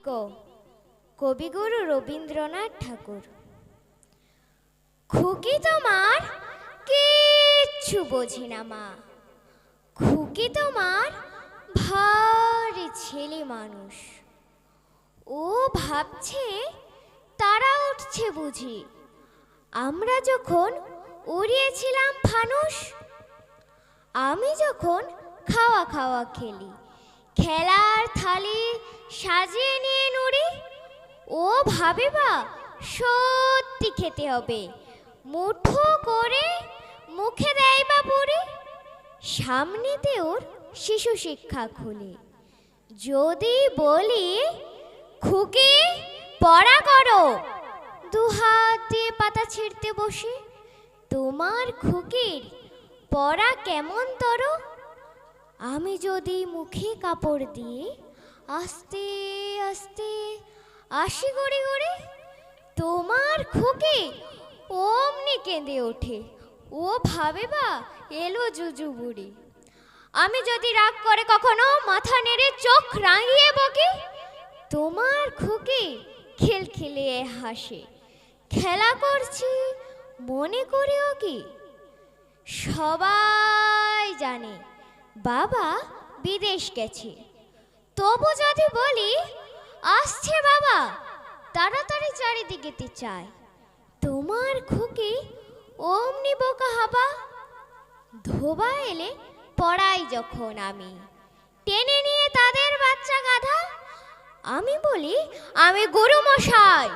ঐক্য, কবিগুরু রবীন্দ্রনাথ ঠাকুর। খুকি তোমার কিচ্ছু বোঝে না মা, খুকি তোমার ভারী ছেলে মানুষ। ও ভাবছে তারা উঠছে বুঝি, আমরা যখন উড়িয়েছিলাম ফানুস। আমি যখন খাওয়া খাওয়া খেলি, খেলার থালি সাজিয়ে নিয়ে নুড়ি। ও ভাবে বা সত্যি খেতে হবে, মুঠো করে মুখে দেয় বা পুরি। সামনেতে ওর শিশু শিক্ষা খুলে যদি বলি খুকি পড়া করো, দুহাত দিয়ে পাতা ছিঁড়তে বসে। তোমার খুকির পড়া কেমন তর? আমি যদি মুখে কাপড় দিয়ে আস্তে আস্তে আসি গড়ে গড়ে, তোমার খুকি অমনি কেঁদে ওঠে। ও ভাবে বা এলো জুজু বুড়ি। আমি যদি রাগ করে কখনো মাথা নেড়ে চোখ রাঙিয়ে বকি, তোমার খুকি খিলখিলিয়ে হাসে। খেলা করছি মনে করেও কি? সবাই জানে বাবা বিদেশ গেছে, তবু যদি বলি আসছে বাবা, তাড়াতাড়ি চারিদিকেতে চায়। তোমার খুকি অমনি বোকা হাবা। ধোবা এলে পড়াই যখন আমি, টেনে নিয়ে তাদের বাচ্চা গাধা। আমি বলি আমি গুরু মশাই,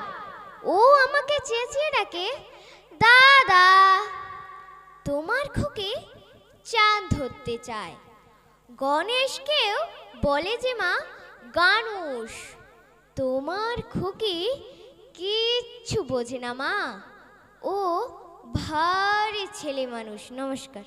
ও আমাকে চেঁচিয়ে ডাকে দাদা। তোমার খুকি চাঁদ ধরতে চায়, গণেশকেও বলে যে মা গানুষ। তোমার খুকি কিচ্ছু বোঝে না মা, ও ভারী ছেলে মানুষ। নমস্কার।